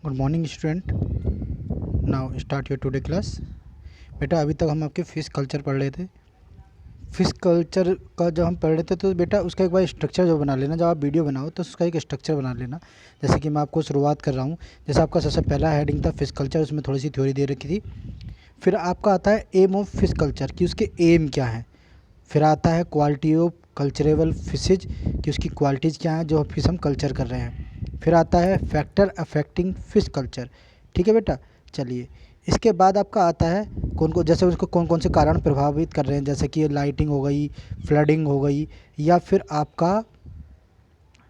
Good morning student. Now start your today class. बेटा अभी तक हम आपके फिश कल्चर पढ़ रहे थे। फिश कल्चर का जब हम पढ़ रहे थे तो बेटा उसका एक बार स्ट्रक्चर जो बना लेना, जब आप वीडियो बनाओ तो उसका एक स्ट्रक्चर बना लेना। जैसे कि मैं आपको शुरुआत कर रहा हूँ। जैसे आपका सबसे पहला हेडिंग था फिश कल्चर, उसमें थोड़ी सी थ्योरी दे रखी थी। फिर आपका आता है एम ऑफ फिश कल्चर कि उसके एम क्या है। फिर आता है क्वालिटी ऑफ कल्चरेबल फिशेज कि उसकी क्वालिटीज़ क्या हैं जो फिश हम कल्चर कर रहे हैं। फिर आता है फैक्टर अफेक्टिंग फिश कल्चर। ठीक है बेटा, चलिए इसके बाद आपका आता है जैसे उसको कौन कौन से कारण प्रभावित कर रहे हैं, जैसे कि लाइटिंग हो गई, फ्लडिंग हो गई, या फिर आपका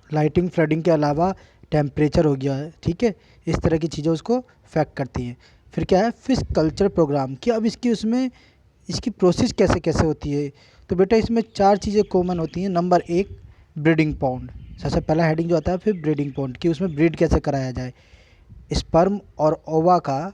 लाइटिंग फ्लडिंग के अलावा टेम्परेचर हो गया है। ठीक है, इस तरह की चीज़ें उसको अफेक्ट करती हैं। फिर क्या है फिश कल्चर प्रोग्राम कि अब इसकी प्रोसेस कैसे कैसे होती है। तो बेटा इसमें 4 चीज़ें कॉमन होती हैं। नंबर 1 ब्रीडिंग पॉन्ड, सबसे पहला हेडिंग जो आता है। फिर ब्रीडिंग पॉन्ड कि उसमें ब्रीड कैसे कराया जाए, स्पर्म और ओवा का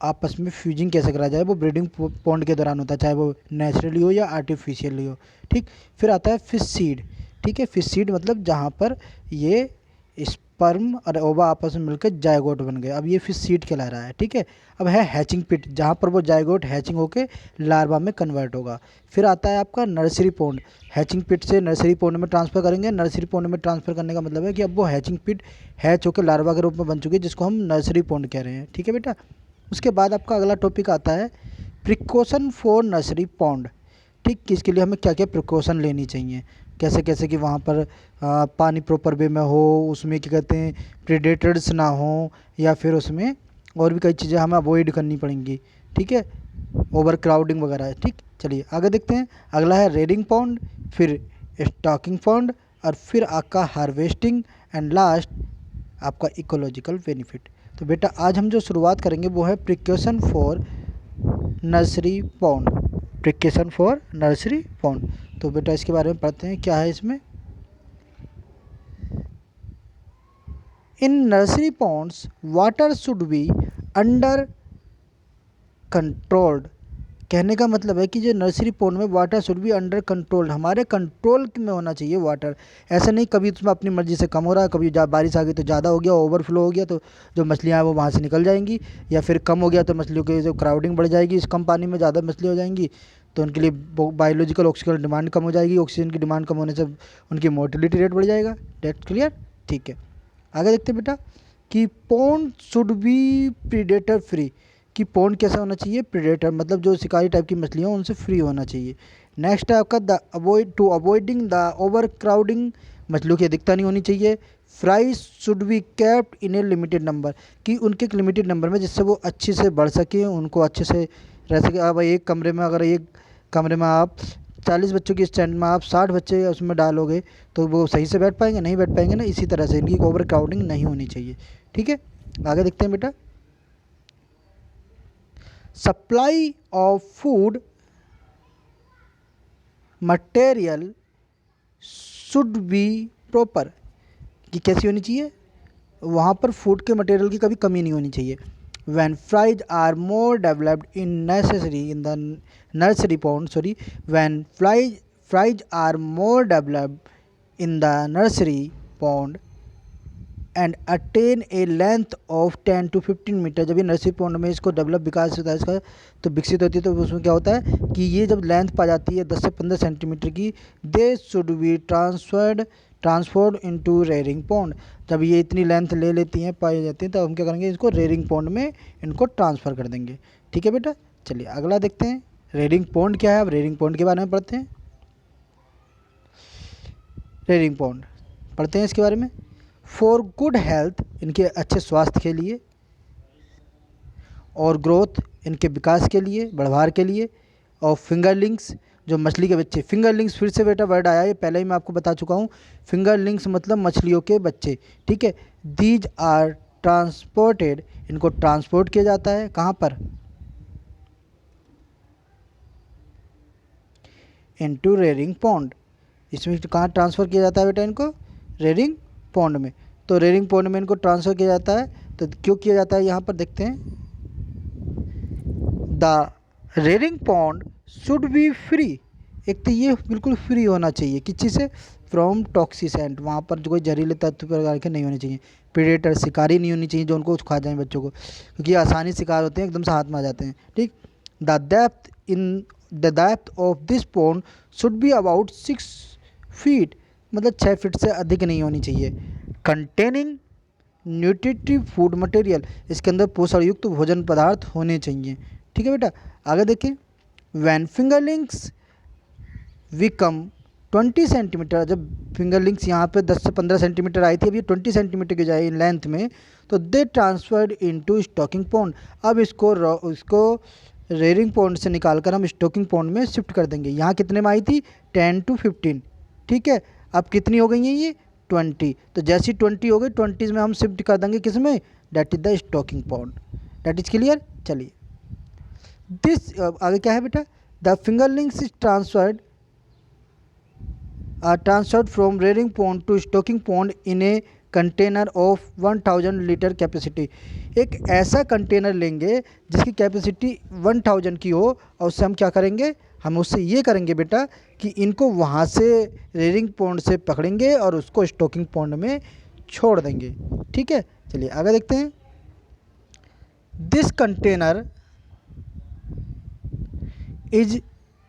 आपस में फ्यूजिंग कैसे करा जाए, वो ब्रीडिंग पॉन्ड के दौरान होता है, चाहे वो नेचुरली हो या आर्टिफिशियली हो। ठीक, फिर आता है फिश सीड। ठीक है, फिश सीड मतलब जहाँ पर ये स्पर्म और ओवा आपस में मिलकर जायगोट बन गए, अब ये फिश सीड कहला रहा है। ठीक है, अब है हैचिंग पिट जहाँ पर वो जायगोट हैचिंग होकर लार्वा में कन्वर्ट होगा। फिर आता है आपका नर्सरी पॉन्ड, हैचिंग पिट से नर्सरी पॉन्ड में ट्रांसफ़र करेंगे। नर्सरी पॉन्ड में ट्रांसफ़र करने का मतलब है कि अब वो हैचिंग पिट हैच होकर लार्वा के रूप में बन चुकी है, जिसको हम नर्सरी पॉन्ड कह रहे हैं। ठीक है बेटा, उसके बाद आपका अगला टॉपिक आता है प्रिकॉशन फॉर नर्सरी पॉन्ड। ठीक, किसके लिए हमें क्या क्या प्रिकॉशन लेनी चाहिए, कैसे कैसे कि वहाँ पर पानी प्रॉपर वे में हो, उसमें क्या कहते हैं प्रेडेटर्स ना हो, या फिर उसमें और भी कई चीज़ें हमें अवॉइड करनी पड़ेंगी। ठीक है, ओवर क्राउडिंग वगैरह है। ठीक, चलिए आगे देखते हैं। अगला है रेयरिंग पॉन्ड, फिर स्टॉकिंग पॉन्ड, और फिर आपका हार्वेस्टिंग, एंड लास्ट आपका इकोलॉजिकल बेनिफिट। तो बेटा आज हम जो शुरुआत करेंगे वो है precaution for nursery pond. Precaution for nursery pond, तो बेटा इसके बारे में पढ़ते हैं क्या है इसमें। In nursery ponds water should be under controlled. कहने का मतलब है कि जो नर्सरी पॉन्ड में water should be under controlled, हमारे कंट्रोल में होना चाहिए वाटर। ऐसा नहीं कभी उसमें अपनी मर्ज़ी से कम हो रहा है, कभी बारिश आ गई तो ज़्यादा हो गया, ओवरफ्लो हो गया तो जो मछलियाँ हैं वो वहाँ से निकल जाएंगी, या फिर कम हो गया तो मछलियों की जो क्राउडिंग बढ़ जाएगी, इस कम पानी में ज़्यादा मछली हो जाएंगी तो उनके लिए बायोलॉजिकल ऑक्सीजन डिमांड कम हो जाएगी। ऑक्सीजन की डिमांड कम होने से उनकी मोर्टिलिटी रेट बढ़ जाएगा। That clear? ठीक है, आगे देखते हैं बेटा कि pond should be predator free, कि पॉन्ड कैसा होना चाहिए, प्रेडेटर मतलब जो शिकारी टाइप की मछलियाँ उनसे फ्री होना चाहिए। नेक्स्ट है आपका the avoiding the over crowding, मछलियों की अधिकता नहीं होनी चाहिए। Fries should be kept in A limited number, कि उनके एक लिमिटेड नंबर में जिससे वो अच्छे से बढ़ सकें, उनको अच्छे से रह सके। अब एक कमरे में अगर एक कमरे में आप 40 बच्चों की स्टैंड में आप 60 बच्चे उसमें डालोगे तो वो सही से बैठ पाएंगे, नहीं बैठ पाएंगे ना। इसी तरह से इनकी ओवर क्राउडिंग नहीं होनी चाहिए। ठीक है, आगे देखते हैं बेटा। Supply of food material should be proper, कि कैसी होनी चाहिए, वहाँ पर फूड के मटेरियल की कभी कमी नहीं होनी चाहिए। when fries are more developed in the nursery pond, when fries are more developed in the nursery pond and attain a length of 10 to 15 metre, जब ये नर्सरी पॉन्ड में इसको डेवलप विकास होता है इसका तो विकसित होती है, तो उसमें क्या होता है कि ये जब लेंथ पा जाती है 10 से 15 सेंटीमीटर की, they should be transferred into rearing pond. जब ये इतनी लेंथ ले लेती हैं, पाई जाती हैं, तो हम क्या करेंगे, इसको रेयरिंग पॉन्ड में इनको ट्रांसफ़र कर देंगे। ठीक है बेटा, चलिए अगला देखते हैं रेयरिंग पॉन्ड क्या है। अब रेयरिंग पॉन्ड के बारे में पढ़ते हैं। रेयरिंग पॉन्ड पढ़ते हैं इसके बारे में। फॉर गुड हेल्थ, इनके अच्छे स्वास्थ्य के लिए, और ग्रोथ, इनके विकास के लिए, बढ़वार के लिए, और फिंगरलिंग्स, जो मछली के बच्चे। फिंगरलिंग्स फिर से बेटा वर्ड आया है, पहले ही मैं आपको बता चुका हूँ। फिंगरलिंग्स मतलब मछलियों के बच्चे। ठीक है, दीज आर ट्रांसपोर्टेड, इनको ट्रांसपोर्ट किया जाता है कहाँ पर, इनटू रेयरिंग पॉन्ड। इसमें कहाँ ट्रांसफ़र किया जाता है बेटा, इनको रेयरिंग पॉन्ड में। तो रेयरिंग पॉन्ड में इनको ट्रांसफ़र किया जाता है, तो क्यों किया जाता है यहाँ पर देखते हैं। The rearing pond should B free, एक तो ये बिल्कुल फ्री होना चाहिए किस चीज़ से, फ्रॉम टॉक्सिसेंट, वहाँ पर जो कोई जहरीले तत्व प्रकार के नहीं होने चाहिए। प्रेडेटर, शिकारी नहीं होनी चाहिए जो उनको खा जाए बच्चों को, क्योंकि आसानी शिकार होते हैं, एकदम से हाथ में आ जाते हैं। ठीक। The depth of this pond should be about 6 feet, मतलब 6 फीट से अधिक नहीं होनी चाहिए। कंटेनिंग न्यूट्रिटिव फूड मटेरियल, इसके अंदर पोषण युक्त भोजन पदार्थ होने चाहिए। ठीक है बेटा, आगे देखें। वैन फिंगरलिंग्स विकम 20 सेंटीमीटर, जब फिंगरलिंग्स यहाँ पे 10 से 15 सेंटीमीटर आई थी, अब ये 20 सेंटीमीटर की जाए लेंथ में, तो दे ट्रांसफर्ड इनटू स्टॉकिंग पॉन्ड। अब इसको रेयरिंग पॉन्ड से निकालकर हम स्टॉकिंग पॉन्ड में शिफ्ट कर देंगे। यहाँ कितने में आई थी? 10 to 15। ठीक है, अब कितनी हो गई है ये? 20। तो जैसी 20 हो गई, 20 में हम शिफ्ट कर देंगे किस में? That is the stocking pond. That is clear. चलिए दिस आगे क्या है बेटा? The fingerlings is transferred from rearing pond to stocking pond in a container of 1000 litre capacity. एक ऐसा कंटेनर लेंगे जिसकी कैपेसिटी 1000 की हो, और उससे हम क्या करेंगे? हम उससे ये करेंगे बेटा कि इनको वहाँ से रेयरिंग पॉन्ड से पकड़ेंगे और उसको स्टॉकिंग पॉन्ड में छोड़ देंगे। ठीक है, चलिए आगे देखते हैं। This container is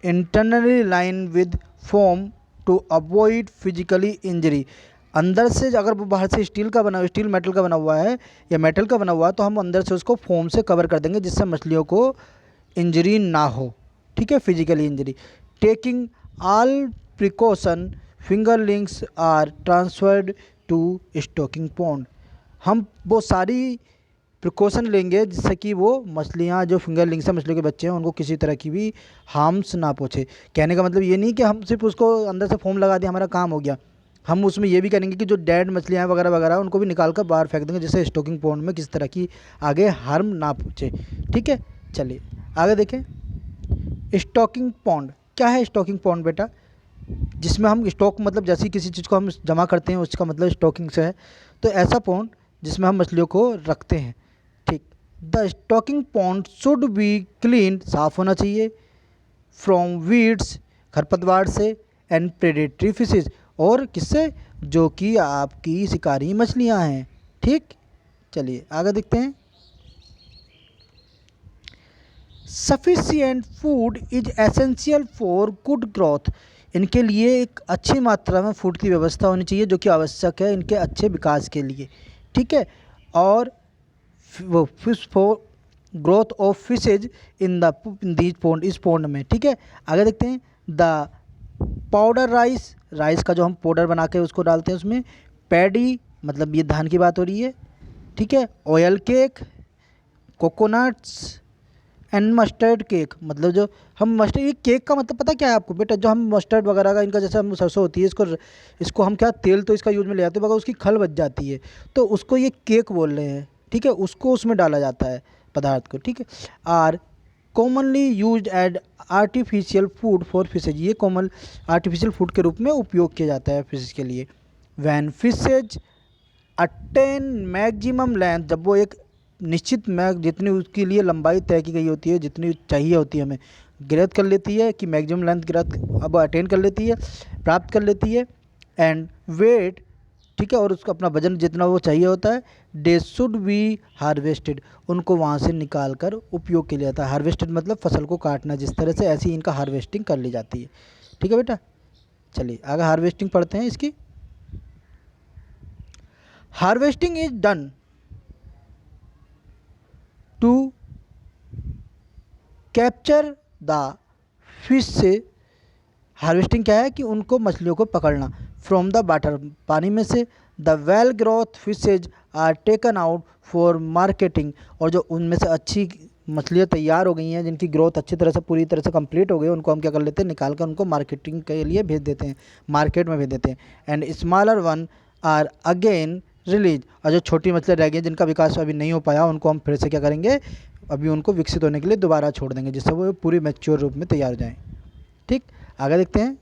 internally line with foam to avoid physically injury. अंदर से अगर वो बाहर से स्टील मेटल का बना हुआ है या मेटल का बना हुआ है, तो हम अंदर से उसको फोम से कवर कर देंगे जिससे मछलियों को इंजरी ना हो। ठीक है, physically injury. Taking all precaution, fingerlings are transferred to stocking pond. हम वो सारी प्रिकॉशन लेंगे जिससे कि वो मछलियाँ जो फिंगरलिंग्स है, मछलियों के बच्चे हैं, उनको किसी तरह की भी हार्म्स ना पहुँचे। कहने का मतलब ये नहीं कि हम सिर्फ उसको अंदर से फोम लगा दिया हमारा काम हो गया। हम उसमें ये भी करेंगे कि जो डेड मछलियाँ वगैरह वगैरह उनको भी निकाल कर बाहर फेंक देंगे, जिससे स्टॉकिंग पॉन्ड में किसी तरह की आगे हार्म ना पहुँचे। ठीक है, चलिए आगे देखें। स्टॉकिंग पॉन्ड क्या है? स्टॉकिंग पॉन्ड बेटा, जिसमें हम स्टॉक मतलब जैसी किसी चीज़ को हम जमा करते हैं उसका मतलब स्टॉकिंग से है। तो ऐसा पॉन्ड जिसमें हम मछलियों को रखते हैं। ठीक। The stocking pond should be clean, साफ़ होना चाहिए, फ्रॉम वीड्स, खरपतवार से, एंड प्रेडेटरी फिशेज, और किससे? जो कि आपकी शिकारी मछलियां हैं। ठीक, चलिए आगे देखते हैं। Sufficient food is essential for good growth. इनके लिए एक अच्छी मात्रा में फूड की व्यवस्था होनी चाहिए जो कि आवश्यक है इनके अच्छे विकास के लिए। ठीक है, और वो fish for growth of fishes in these pond, इस पॉन्ड में। ठीक है, आगे देखते हैं। द पाउडर राइस का जो हम पाउडर बना के उसको डालते हैं उसमें। पैडी मतलब ये धान की बात हो रही है। ठीक है, oil cake, coconuts, and mustard cake, मतलब जो हम मस्टर्ड, ये केक का मतलब पता क्या है आपको बेटा? जो हम मस्टर्ड वगैरह का इनका जैसे हम सरसों होती है, इसको हम क्या तेल तो इसका यूज में ले आते हैं, मगर उसकी खल बच जाती है, तो उसको ये केक बोल रहे हैं। ठीक है, उसको उसमें डाला जाता है पदार्थ को। ठीक है, are commonly used artificial food for fishes, ये कॉमन आर्टिफिशियल फूड के रूप में उपयोग किया जाता है फिशेज के लिए। When fishes attain maximum length, जब वो एक निश्चित जितनी उसके लिए लंबाई तय की गई होती है, जितनी चाहिए होती है हमें, ग्रेथ कर लेती है कि मैक्सिमम लेंथ ग्रेथ अब अटेन कर लेती है, प्राप्त कर लेती है, एंड वेट, ठीक है, और उसका अपना वजन जितना वो चाहिए होता है, दे शुड बी हार्वेस्टेड, उनको वहाँ से निकाल कर उपयोग के लिए आता है। हार्वेस्टेड मतलब फसल को काटना, जिस तरह से ऐसी इनका हार्वेस्टिंग कर ली जाती है। ठीक है बेटा, चलिए आगे हार्वेस्टिंग पढ़ते हैं इसकी। Harvesting is done to capture the fish से, हार्वेस्टिंग क्या है कि उनको मछलियों को पकड़ना, फ्रॉम द वाटर, पानी में से, the well growth fishes are taken out for marketing, और जो उनमें से अच्छी मछलियाँ तैयार हो गई हैं, जिनकी ग्रोथ अच्छी तरह से पूरी तरह से कंप्लीट हो गई, उनको हम क्या कर लेते हैं? निकाल कर उनको मार्केटिंग के लिए भेज देते हैं, मार्केट में भेज देते हैं। And smaller one are again release, और जो छोटी मछलियाँ रह गई जिनका विकास अभी नहीं हो पाया, उनको हम फिर से क्या करेंगे? अभी उनको विकसित होने के लिए दोबारा छोड़ देंगे, जिससे वो पूरी मैच्योर रूप में तैयार हो जाएँ। ठीक, आगे देखते हैं।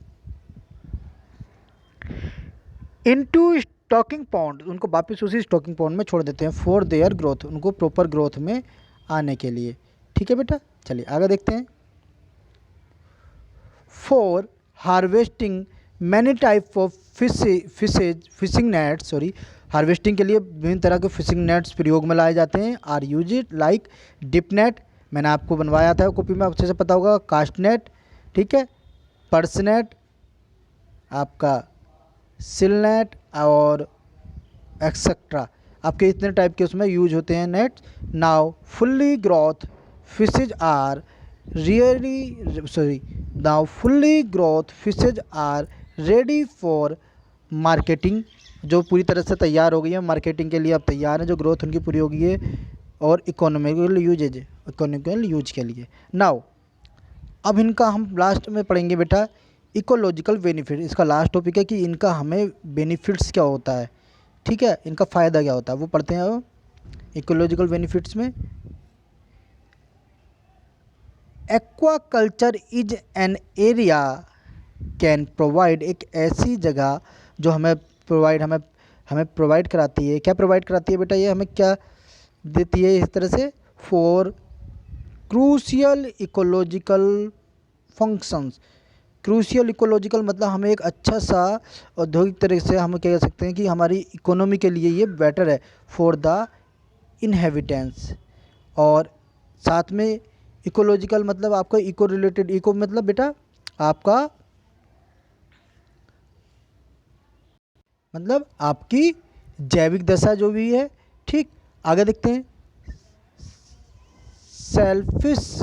इनटू स्टॉकिंग पॉन्ड, उनको वापस उसी स्टॉकिंग पॉन्ड में छोड़ देते हैं, फॉर देयर ग्रोथ, उनको प्रॉपर ग्रोथ में आने के लिए। ठीक है बेटा, चलिए आगे देखते हैं। For harvesting many type of fishing nets harvesting के लिए विभिन्न तरह के फिशिंग नेट्स प्रयोग में लाए जाते हैं। Are use it like dip net, मैंने आपको बनवाया था कॉपी में, अच्छे से पता होगा, कास्ट नेट, ठीक है, पर्स नेट, आपका सिल नेट और एक्सेट्रा, आपके इतने टाइप के उसमें यूज होते हैं net. Now fully growth fishes are ready for marketing, जो पूरी तरह से तैयार हो गई है मार्केटिंग के लिए, अब तैयार है, जो ग्रोथ उनकी पूरी हो गई है, और इकोनॉमिकल यूज के लिए। नाउ अब इनका हम लास्ट में पढ़ेंगे बेटा इकोलॉजिकल बेनिफिट, इसका लास्ट टॉपिक है कि इनका हमें बेनिफिट्स क्या होता है, ठीक है, इनका फ़ायदा क्या होता है वो पढ़ते हैं अब इकोलॉजिकल बेनिफिट्स में। Aquaculture is an area can provide, एक ऐसी जगह जो हमें प्रोवाइड कराती है, क्या प्रोवाइड कराती है बेटा, ये हमें क्या देती है इस तरह से, for crucial ecological functions. Crucial ecological मतलब हमें एक अच्छा सा औद्योगिक तरीके से हम कह सकते हैं कि हमारी इकोनॉमी के लिए ये बेटर है, फॉर द इनहेबिटेंट्स। और साथ में इकोलॉजिकल मतलब आपका इको रिलेटेड, इको मतलब बेटा आपका मतलब आपकी जैविक दशा जो भी है, ठीक। आगे देखते हैं, सेल्फिश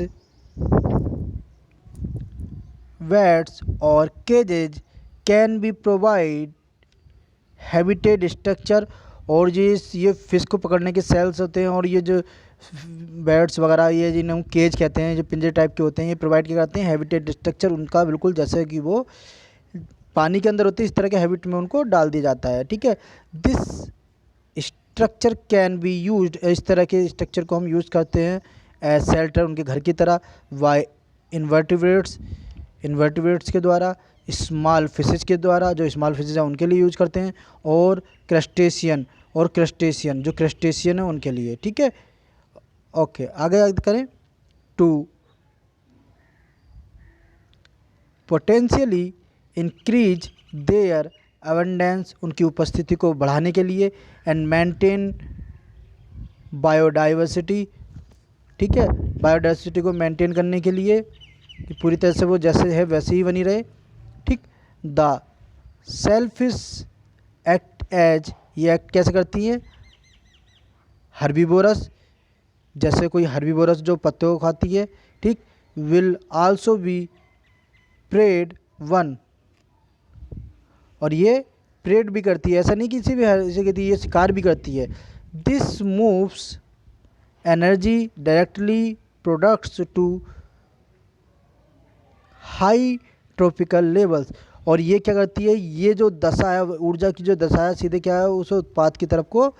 वेट्स और cages can be provide habitat structure, और ये फिश को पकड़ने के सेल्स होते हैं, और ये जो बैट्स वगैरह ये जिन्हें हम केज कहते हैं, जो पिंजरे टाइप के होते हैं, ये प्रोवाइड क्या करते हैं, हैबिटेट स्ट्रक्चर उनका, बिल्कुल जैसे कि वो पानी के अंदर होती है इस तरह के हैबिट में उनको डाल दिया जाता है, ठीक है। This structure can be used, इस तरह के स्ट्रक्चर को हम यूज़ करते हैं एज शेल्टर, उनके घर की तरह, वाई इन्वर्टिब्रेट्स के द्वारा, स्मॉल फिशेज के द्वारा, जो स्मॉल फिशेज हैं उनके लिए यूज करते हैं, और क्रस्टेशियन जो क्रस्टेशियन है उनके लिए, ठीक है। ओके, आगे करें, to potentially increase their abundance, उनकी उपस्थिति को बढ़ाने के लिए, एंड मेंटेन बायोडाइवर्सिटी, ठीक है, बायोडाइवर्सिटी को मेंटेन करने के लिए कि पूरी तरह से वो जैसे है वैसे ही बनी रहे, ठीक। द सेल्फिश एक्ट एज, ये एक्ट कैसे करती है, हर्बीवोरस, जैसे कोई हर्बीवोरस जो पत्तों को खाती है, ठीक। Will also be preyed on, और ये प्रेड भी करती है, ऐसा नहीं किसी भी कहती है, ये शिकार भी करती है। This moves energy directly products to high tropical levels, और ये क्या करती है, ये जो दशा है ऊर्जा की जो दशा है, सीधे क्या है उस उत्पाद की तरफ को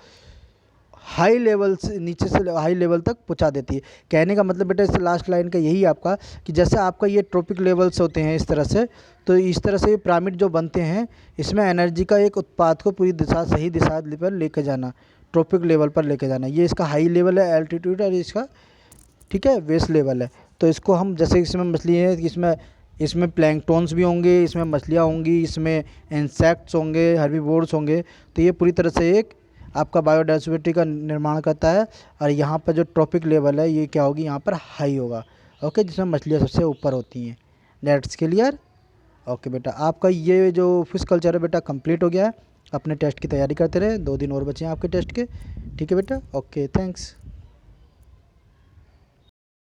हाई लेवल से नीचे से हाई लेवल तक पहुंचा देती है। कहने का मतलब बेटा इस लास्ट लाइन का यही आपका कि जैसे आपका ये ट्रॉपिक लेवल्स होते हैं इस तरह से, तो इस तरह से ये पिरामिड जो बनते हैं इसमें एनर्जी का एक उत्पाद को पूरी दिशा सही दिशा पर लेके जाना, ट्रॉपिक लेवल पर लेके जाना, ये इसका हाई लेवल है एल्टीट्यूड, और इसका ठीक है बेस लेवल है। तो इसको हम जैसे इसमें मछली है, इसमें प्लैंकटॉन्स भी होंगे, इसमें मछलियाँ होंगी, इसमें इंसेक्ट्स होंगे, हर्बीवोर्स होंगे, तो ये पूरी तरह से एक आपका बायोडाइवर्सिटी का निर्माण करता है। और यहाँ पर जो ट्रॉपिक लेवल है ये क्या होगी, यहाँ पर हाई होगा, ओके, जिसमें मछलियाँ सबसे ऊपर होती हैं। That's clear. ओके बेटा, आपका ये जो फिश कल्चर है बेटा कंप्लीट हो गया है। अपने टेस्ट की तैयारी करते रहे, 2 दिन और बचे हैं आपके टेस्ट के, ठीक है बेटा। Okay, thanks.